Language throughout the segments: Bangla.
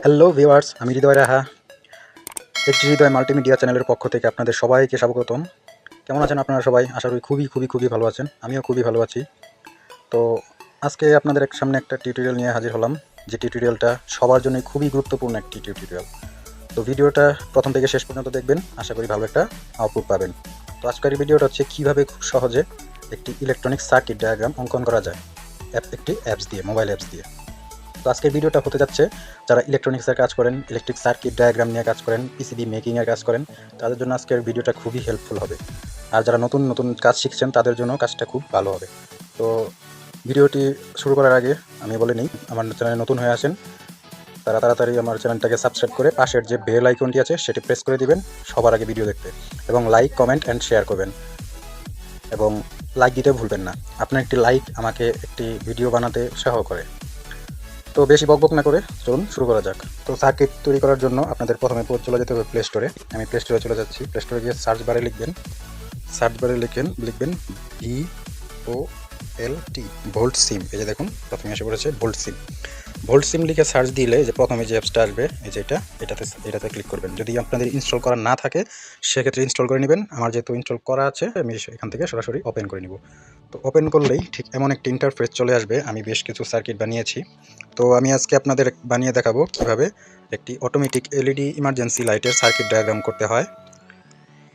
হ্যালো ভিউয়ার্স, আমি হৃদয় রাহা। একটি হৃদয় মাল্টিমিডিয়া চ্যানেলের পক্ষ থেকে আপনাদের সবাইকে স্বাগতম। কেমন আছেন আপনারা সবাই? আশা করি খুবই ভালো আছেন। আমিও খুবই ভালো আছি। তো আজকে আপনাদের সামনে একটা টিউটোরিয়াল নিয়ে হাজির হলাম, যে টিউটোরিয়ালটা সবার জন্যই খুবই গুরুত্বপূর্ণ একটি টিউটোরিয়াল। তো ভিডিওটা প্রথম থেকে শেষ পর্যন্ত দেখবেন, আশা করি ভালো একটা আউটপুট পাবেন। তো আজকের ভিডিওটা হচ্ছে কীভাবে খুব সহজে একটি ইলেকট্রনিক সার্কিট ডায়াগ্রাম অঙ্কন করা যায় একটি অ্যাপস দিয়ে, মোবাইল অ্যাপস দিয়ে। তো আজকের ভিডিওটা হতে যাচ্ছে যারা ইলেকট্রনিক্সের কাজ করেন, ইলেকট্রিক সার্কিট ডায়াগ্রাম নিয়ে কাজ করেন, পিসিবি মেকিংয়ের কাজ করেন, তাদের জন্য আজকের ভিডিওটা খুবই হেল্পফুল হবে। আর যারা নতুন নতুন কাজ শিখছেন তাদের জন্য কাজটা খুব ভালো হবে। তো ভিডিওটি শুরু করার আগে আমি বলে নিই, আমার চ্যানেলে নতুন হয়ে আসেন তারা তাড়াতাড়ি আমার চ্যানেলটাকে সাবস্ক্রাইব করে পাশের যে বেল আইকনটি আছে সেটি প্রেস করে দিবেন সবার আগে ভিডিও দেখতে, এবং লাইক, কমেন্ট অ্যান্ড শেয়ার করবেন, এবং লাইক দিতে ভুলবেন না। আপনার একটি লাইক আমাকে একটি ভিডিও বানাতে উৎসাহ করে। তো বেশি বকবক না করে চলুন শুরু করা যাক। তো সার্কিট তৈরি করার জন্য আপনাদের প্রথমে চলে যেতে হবে প্লে স্টোরে। আমি প্লে স্টোরে চলে যাচ্ছি। প্লে স্টোরে গিয়ে সার্চ বারে লিখবেন VOLT, ভোল্ট সিম। এই যে দেখুন প্রথমে এসে পড়েছে ভোল্ট সিম লিখে সার্চ দিলে যে প্রথমে যে অ্যাপসটা আসবে, এই যে এটাতে ক্লিক করবেন। যদি আপনাদের ইনস্টল করা না থাকে সেক্ষেত্রে ইনস্টল করে নেবেন। আমার যেহেতু ইনস্টল করা আছে আমি এখান থেকে সরাসরি ওপেন করে নিব। তো ওপেন করলেই ঠিক এমন একটি ইন্টারফেস চলে আসবে। আমি বেশ কিছু সার্কিট বানিয়েছি। তো আমি আজকে আপনাদের বানিয়ে দেখাবো কিভাবে একটি অটোমেটিক এলইডি ইমার্জেন্সি লাইটের সার্কিট ডায়াগ্রাম করতে হয়।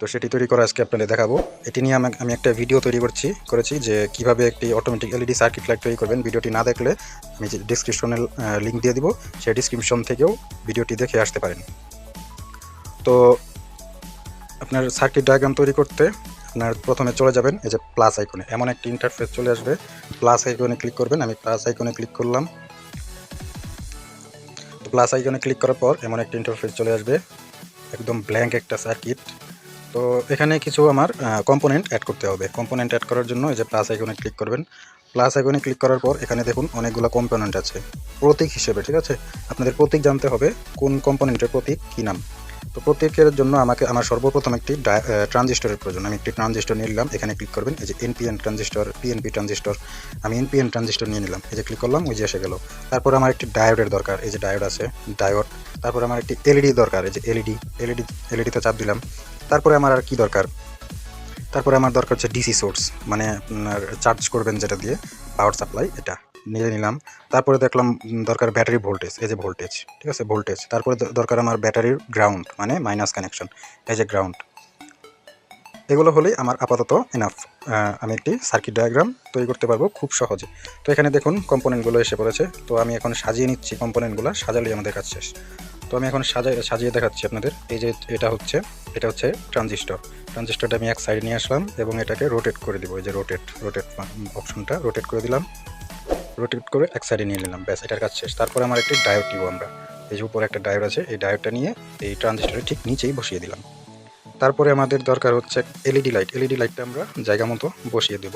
তো সেটি তৈরি করা আজকে আপনাদের দেখাবো। এটি নিয়ে আমি একটা ভিডিও তৈরি করেছি যে কিভাবে একটি অটোমেটিক এলইডি সার্কিট লাইট তৈরি করবেন। ভিডিওটি না দেখলে আমি যে ডিসক্রিপশনে লিঙ্ক দিয়ে দিব, সেই ডিসক্রিপশন থেকেও ভিডিওটি দেখে আসতে পারেন। তো আপনার সার্কিট ডায়াগ্রাম তৈরি করতে আপনার প্রথমে চলে যাবেন এই যে প্লাস আইকনে। এমন একটি ইন্টারফেস চলে আসবে, প্লাস আইকনে ক্লিক করবেন। আমি প্লাস আইকনে ক্লিক করলাম। তো প্লাস আইকনে ক্লিক করার পর এমন একটি ইন্টারফেস চলে আসবে, একদম ব্ল্যাঙ্ক একটা সার্কিট। তো এখানে কিছু আমার কম্পোনেন্ট অ্যাড করতে হবে। কম্পোনেন্ট অ্যাড করার জন্য এই যে প্লাস আইকনে ক্লিক করবেন। প্লাস আইকনে ক্লিক করার পর এখানে দেখুন অনেকগুলো কম্পোনেন্ট আছে প্রতীক হিসেবে, ঠিক আছে? আপনাদের প্রতীক জানতে হবে কোন কম্পোনেন্টের প্রতীক কী নাম। তো প্রত্যেকের জন্য আমার সর্বপ্রথম একটি ট্রানজিস্টরের প্রয়োজন। আমি একটি ট্রানজিস্টর নিয়ে নিলাম। এখানে ক্লিক করবেন, এই যে এনপিএন ট্রানজিস্টর, পিএনপি ট্রানজিস্টর। আমি এনপিএন ট্রানজিস্টর নিয়ে নিলাম। এই যে ক্লিক করলাম, ওই যে এসে গেল। তারপর আমার একটি ডায়োডের দরকার, এই যে ডায়োড আছে, ডায়োড। তারপর আমার একটি এলইডি দরকার, এই যে এলইডিতে চাপ দিলাম। তারপরে আমার আর কি দরকার? তারপরে আমার দরকার হচ্ছে ডিসি সোর্স, মানে আপনার চার্জ করবেন যেটা দিয়ে, পাওয়ার সাপ্লাই, এটা নিয়ে নিলাম। তারপরে দেখলাম দরকার ব্যাটারি ভোল্টেজ, এই যে ভোল্টেজ, ঠিক আছে, ভোল্টেজ। তারপরে দরকার আমার ব্যাটারির গ্রাউন্ড, মানে মাইনাস কানেকশন, এই যে গ্রাউন্ড। এগুলো হলেই আমার আপাতত এনাফ। আমি একটি সার্কিট ডায়াগ্রাম তৈরি করতে পারবো খুব সহজে। তো এখানে দেখুন কম্পোনেন্টগুলো এসে পড়েছে। তো আমি এখন সাজিয়ে নিচ্ছি কম্পোনেন্টগুলো, সাজালেই আমাদের কাজ শেষ। তো আমি এখন সাজিয়ে দেখাচ্ছি আপনাদের। এই যে এটা হচ্ছে ট্রানজিস্টরটা আমি এক সাইডে নিয়ে আসলাম এবং এটাকে রোটেট করে দিব। এই যে রোটেট অপশনটা রোটেট করে দিলাম, রোটেট করে এক সাইডে নিয়ে নিলাম, ব্যাস এটার কাজ শেষ। তারপরে আমার একটি ডায়োড নিব আমরা। এই যে উপরে একটা ডায়োড আছে, এই ডায়োডটা নিয়ে এই ট্রানজিস্টরের ঠিক নিচেই বসিয়ে দিলাম। তারপরে আমাদের দরকার হচ্ছে এলইডি লাইটটা আমরা জায়গা মতো বসিয়ে দেব।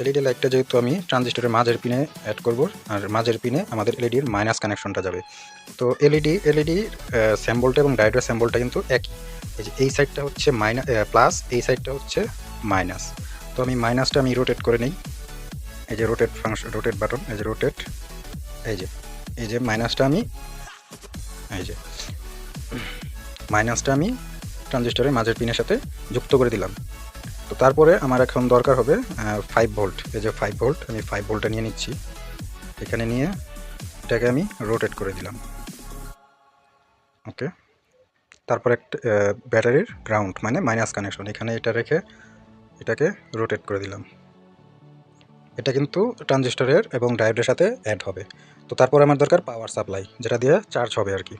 এলইডি লাইটটা যেহেতু আমি ট্রানজিস্টরের মাঝের পিনে অ্যাড করব, আর মাঝের পিনে আমাদের এলইডির মাইনাস কানেকশনটা যাবে। তো এলইডি স্যাম্বলটা এবং ডায়োডের স্যাম্বলটা কিন্তু একই। এই সাইডটা হচ্ছে প্লাস, এই সাইডটা হচ্ছে মাইনাস। তো আমি মাইনাসটা রোটেট করে নিই। এই যে রোটেট বাটন, এই যে রোটেট, এই যে মাইনাসটা আমি ট্রানজিস্টরের মাঝের পিনের সাথে যুক্ত করে দিলাম। তো তারপরে আমার এখন দরকার হবে 5 ভোল্ট। এই যে 5 ভোল্ট, আমি 5 ভোল্টটা নিয়ে নিচ্ছি। এখানে নিয়ে এটাকে আমি রোটেট করে দিলাম, ওকে। তারপর একটা ব্যাটারির গ্রাউন্ড, মানে মাইনাস কানেকশন, এখানে এটা রেখে এটাকে রোটেট করে দিলাম। এটা কিন্তু ট্রানজিস্টরের এবং ডায়োডের সাথে অ্যাড হবে। তো তারপর আমার দরকার পাওয়ার সাপ্লাই, যেটা দিয়ে চার্জ হবে আর কি।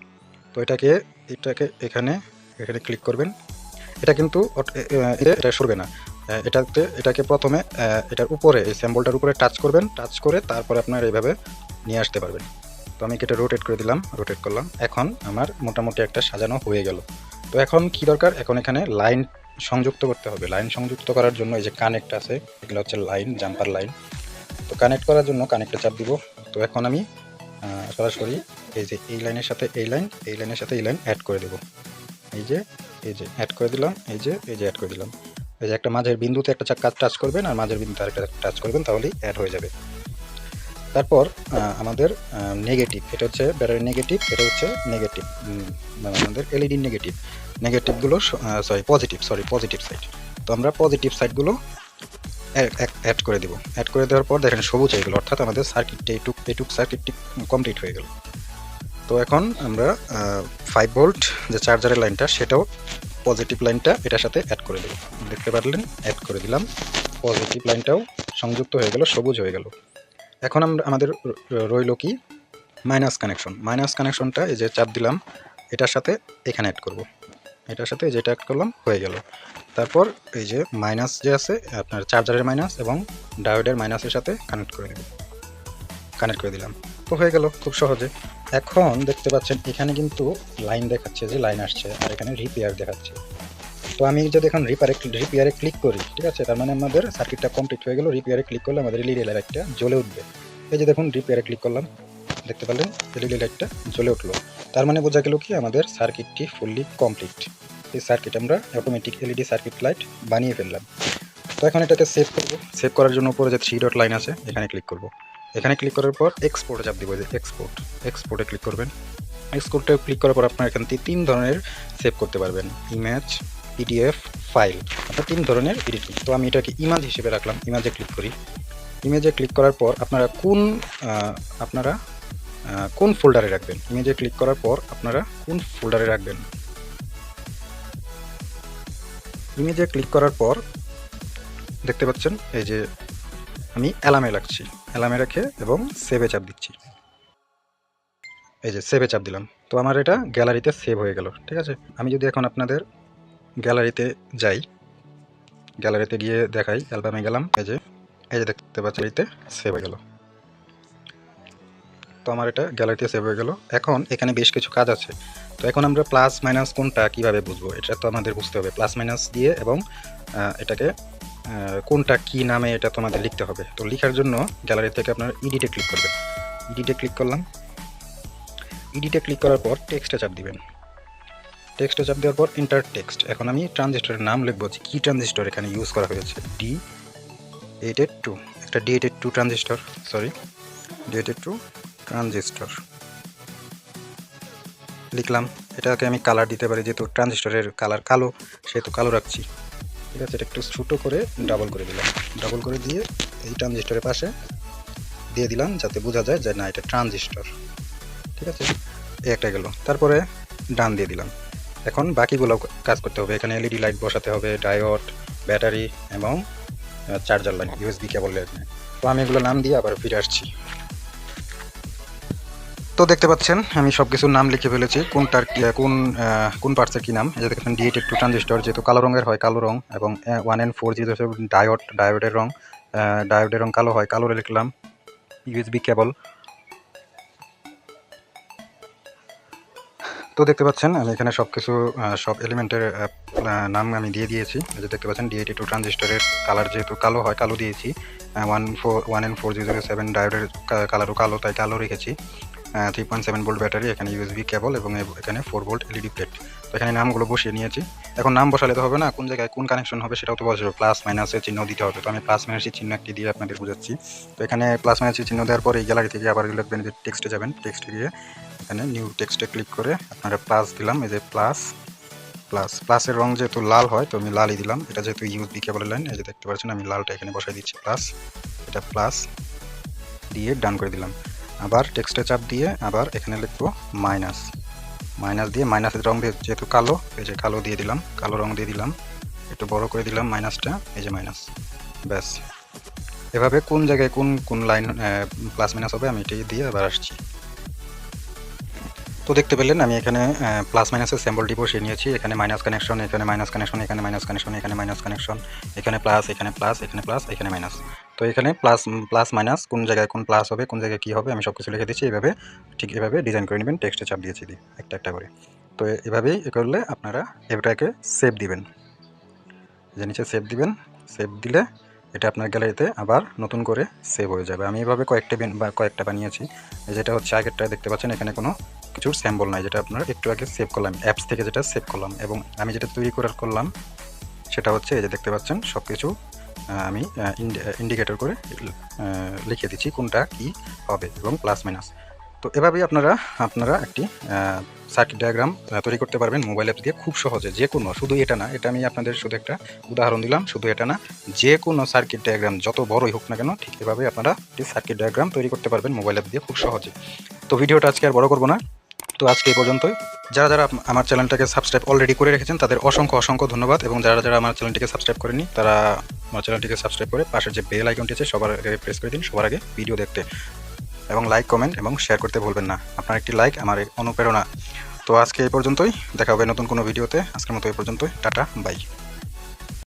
তো এটাকে এখানে ক্লিক করবেন। এটা কিন্তু এটা সরবে না। এটাকে প্রথমে এটার উপরে, এই স্যাম্বলটার উপরে টাচ করবেন, টাচ করে তারপরে আপনার এইভাবে নিয়ে আসতে পারবেন। তো আমি এটা রোটেট করে দিলাম, রোটেট করলাম। এখন আমার মোটামুটি একটা সাজানো হয়ে গেল। তো এখন কি দরকার? এখন এখানে লাইন সংযুক্ত করতে হবে। লাইন সংযুক্ত করার জন্য এই যে কানেক্ট আছে, এগুলো হচ্ছে লাইন, জাম্পার লাইন। তো কানেক্ট করার জন্য কানেক্টে চাপ দিব। তো এখন আমি সরাসরি এই যে এই লাইনের সাথে এই লাইনের সাথে এই লাইন অ্যাড করে দেবো। এই যে অ্যাড করে দিলাম, এই যে অ্যাড করে দিলাম। এই যে একটা মাঝের বিন্দুতে একটা টাচ করবেন, আর মাঝের বিন্দুতে আরেকটা টাচ করবেন, তাহলেই অ্যাড হয়ে যাবে। তারপর আমাদের নেগেটিভ, এটা হচ্ছে ব্যাটারি নেগেটিভ, এটা হচ্ছে নেগেটিভ, আমাদের এলইডি নেগেটিভ, নেগেটিভগুলো পজিটিভ সাইড। তো আমরা পজিটিভ সাইডগুলো অ্যাড করে দেবো। অ্যাড করে দেওয়ার পর দেখেন সবুজ হয়ে গেলো, অর্থাৎ আমাদের সার্কিটটি এইটুক সার্কিটটি কমপ্লিট হয়ে গেল। তো এখন আমরা 5 ভোল্ট যে চার্জারের লাইনটা, সেটাও পজিটিভ লাইনটা এটার সাথে অ্যাড করে দেবো। দেখতে পারলেন, অ্যাড করে দিলাম, পজিটিভ লাইনটাও সংযুক্ত হয়ে গেল, সবুজ হয়ে গেল। এখন আমাদের রইল কি মাইনাস কানেকশন। মাইনাস কানেকশনটা এই যে চাপ দিলাম, এটার সাথে এখানে অ্যাড করব, এটার সাথে যেটা অ্যাড করলাম হয়ে গেল। তারপর এই যে মাইনাস যে আছে আপনার চার্জারের মাইনাস এবং ডায়োডের মাইনাসের সাথে কানেক্ট করে দিলাম। তো হয়ে গেল খুব সহজে। এখন দেখতে পাচ্ছেন এখানে কিন্তু লাইন দেখাচ্ছে, যে লাইন আসছে, আর এখানে রিপেয়ার দেখাচ্ছে। তো আমি যদি এখন রিপেয়ারে ক্লিক করি, ঠিক আছে, তার মানে আমাদের সার্কিটটা কমপ্লিট হয়ে গেল। রিপেয়ারে ক্লিক করলে আমাদের এলইডি লাইটটা জ্বলে উঠবে। এই যে দেখুন, রিপেয়ারে ক্লিক করলাম, দেখতে পারলেন এলইডি লাইটটা জ্বলে উঠলো। তার মানে বোঝা গেল কি আমাদের সার্কিটটি ফুললি কমপ্লিট। এই সার্কিট আমরা অটোমেটিক এলইডি সার্কিট লাইট বানিয়ে ফেললাম। তো এখন এটাকে সেভ করব। সেভ করার জন্য উপরে যে 3 ডট লাইন আছে, এখানে ক্লিক করব। এখানে ক্লিক করার পর এক্সপোর্টে চাপ দিব, যে এক্সপোর্টে ক্লিক করবেন। এক্সপোর্টে ক্লিক করার পর আপনার এখান থেকে 3 ধরনের সেভ করতে পারবেন, ইমেজ, পিডিএফ, ফাইল, অর্থাৎ 3 ধরনের এডিটিং। তো আমি এটাকে ইমেজ হিসেবে রাখলাম, ইমেজে ক্লিক করি। ইমেজে ক্লিক করার পর আপনারা কোন ফোল্ডারে রাখবেন, ইমেজে ক্লিক করার পর আপনারা কোন ফোল্ডারে রাখবেন। ইমেজে ক্লিক করার পর দেখতে পাচ্ছেন এই যে আমি অ্যালার্মে রাখছি, অ্যালার্মে রেখে এবং সেভে চাপ দিচ্ছি। এই যে সেভে চাপ দিলাম, তো আমার এটা গ্যালারিতে সেভ হয়ে গেল। ঠিক আছে, আমি যদি এখন আপনাদের গ্যালারিতে যাই, গ্যালারিতে গিয়ে দেখাই, অ্যালবামে গেলাম, এই যে দেখতে পাচ্ছি গ্যালারিতে সেভ হয়ে গেল। তো আমার এটা গ্যালারিতে সেভ হয়ে গেল। এখন এখানে বেশ কিছু কাজ আছে। তো এখন আমরা প্লাস মাইনাস কোনটা কীভাবে বুঝবো, এটা তো আমাদের বুঝতে হবে প্লাস মাইনাস দিয়ে, এবং এটাকে কোনটা কি নামে এটা তো আমাদের লিখতে হবে। তো লেখার জন্য গ্যালারি থেকে আপনার ইডিটে ক্লিক করবেন। ইডিটে ক্লিক করলাম, ইডিটে ক্লিক করার পর টেক্সটে চাপ দিবেন। টেক্সটে চাপ দেওয়ার পর ইন্টার টেক্সট। এখন আমি ট্রানজিস্টরের নাম লিখবো, কি ট্রানজিস্টর এখানে ইউজ করা হয়েছে, D882, একটা D882 ট্রানজিস্টর, D882 ট্রানজিস্টর লিখলাম। এটাকে আমি কালার দিতে পারি, যেহেতু ট্রানজিস্টরের কালার কালো, সেহেতু কালো রাখছি। ঠিক আছে, এটা একটু ছোটো করে ডাবল করে দিলাম, ডাবল করে দিয়ে এই ট্রানজিস্টরের পাশে দিয়ে দিলাম, যাতে বোঝা যায় যে না এটা ট্রানজিস্টর। ঠিক আছে, এই একটা গেল। তারপরে ডান দিয়ে দিলাম। এখন বাকিগুলো কাজ করতে হবে। এখানে এলইডি লাইট বসাতে হবে, ডায়োড, ব্যাটারি এবং চার্জার লাইন, ইউএসবি কেবল লাইন। তো আমি এগুলো নাম দিয়ে আবার ফিরে আসছি। তো দেখতে পাচ্ছেন আমি সব কিছুর নাম লিখে ফেলেছি, কোনটার কোন পার্টসের কী নাম। এই যে দেখেন D882 ট্রানজিস্টর, যেহেতু কালো রঙের হয় কালো রং, এবং 1N4 ডায়োডের রং কালো হয়, কালো লিখলাম। ইউএসবি কেবল। তো দেখতে পাচ্ছেন আমি এখানে সব এলিমেন্টের নাম আমি দিয়ে দিয়েছি। এই যে দেখতে পাচ্ছেন D882 ট্রানজিস্টরের কালার যেহেতু কালো হয়, কালো দিয়েছি। 1N4007 ডায়োডের কালারও কালো, তাই কালো রেখেছি। 3.7 ভোল্ট ব্যাটারি, এখানে ইউএসবি কেবল, এবং এখানে 4 ভোল্ট এলইডি প্লেট। তো এখানে নামগুলো বসিয়ে নিয়েছি। এখন নাম বসালে তো হবে না, কোন জায়গায় কোন কানেকশন হবে সেটাও তো বসাবো, প্লাস মাইনাসের চিহ্ন দিতে হবে। তো আমি প্লাস মাইনাসের চিহ্ন একটি দিয়ে আপনাদের বোঝাচ্ছি। তো এখানে প্লাস মাইনাসের চিহ্ন দেওয়ার পর এই গ্যালারি থেকে আবার লিখবেন, যে টেক্সটে যাবেন, টেক্সটে গিয়ে এখানে নিউ টেক্সটে ক্লিক করে আপনারা প্লাস দিলাম। এই যে প্লাসের রং যেহেতু লাল হয়, তো আমি লালই দিলাম। এটা যেহেতু ইউএসবি কেবলের লাইন, এই যে দেখতে পাচ্ছেন আমি লালটা এখানে বসাই দিচ্ছি, প্লাস, এটা প্লাস দিয়ে ডান করে দিলাম। আবার টেক্সটে চাপ দিয়ে আবার এখানে লিখবো মাইনাস দিয়ে, মাইনাসের রং যেহেতু কালো, এই যে কালো দিয়ে দিলাম, কালো রং দিয়ে দিলাম, একটু বড় করে দিলাম মাইনাসটা, এই যে মাইনাস। ব্যাস, এভাবে কোন জায়গায় কোন লাইন প্লাস মাইনাস হবে আমি এটাই দিয়ে আবার আসছি। তো দেখতে পেলেন আমি এখানে প্লাস মাইনাসের স্যাম্পলটি বসিয়ে নিয়েছি। এখানে মাইনাস কানেকশন, এখানে মাইনাস কানেকশন, এখানে মাইনাস কানেকশন, এখানে মাইনাস কানেকশন, এখানে প্লাস, এখানে প্লাস, এখানে প্লাস, এখানে মাইনাস। তো এখানে প্লাস মাইনাস কোন জায়গায় কোন প্লাস হবে, কোন জায়গায় কী হবে আমি সব কিছু লিখে দিচ্ছি। ঠিক এভাবে ডিজাইন করে নেবেন, টেক্সটে চাপ দিয়েছি একটা করে। তো এভাবেই করলে আপনারা এটাকে সেভ দিবেন, যে নিচে সেভ দিবেন। সেভ দিলে এটা আপনার গ্যালারিতে আবার নতুন করে সেভ হয়ে যাবে। আমি এভাবে কয়েকটা বানিয়েছি। যেটা হচ্ছে আগেরটা দেখতে পাচ্ছেন এখানে কোনো কিছুর স্যাম্পল নাই, যেটা আপনার একটু আগে সেভ করলাম, অ্যাপস থেকে যেটা সেভ করলাম। এবং আমি যেটা তৈরি করলাম সেটা হচ্ছে এই যে দেখতে পাচ্ছেন সব কিছু আমি ইন্ডিকেটর করে লিখে দিচ্ছি কোনটা কি হবে এবং প্লাস মাইনাস। তো এভাবেই আপনারা একটি সার্কিট ডায়াগ্রাম তৈরি করতে পারবেন মোবাইল অ্যাপস দিয়ে খুব সহজে। যে কোনো, শুধু এটা না, এটা আমি আপনাদের শুধু একটা উদাহরণ দিলাম, শুধু এটা না, যে কোনো সার্কিট ডায়াগ্রাম যত বড়ই হোক না কেন ঠিক এভাবে আপনারা একটি সার্কিট ডায়াগ্রাম তৈরি করতে পারবেন মোবাইল অ্যাপ দিয়ে খুব সহজে। তো ভিডিওটা আজকে আর বড় করবো না, তো আজকে এই পর্যন্তই। যারা আমার চ্যানেলটাকে সাবস্ক্রাইব অলরেডি করে রেখেছেন তাদের অসংখ্য ধন্যবাদ, এবং যারা আমার চ্যানেলটিকে সাবস্ক্রাইব করেনি তারা আমার চ্যানেলটিকে সাবস্ক্রাইব করে পাশের যে বেল আইকনটি আছে সবার আগে প্রেস করে দিন, সবার আগে ভিডিও দেখতে, এবং লাইক, কমেন্ট এবং শেয়ার করতে ভুলবেন না। আপনার একটি লাইক আমার অনুপ্রেরণা। তো আজকে এই পর্যন্তই, দেখা হবে নতুন কোনো ভিডিওতে। আজকের মতো এই পর্যন্তই, টাটা, বাই।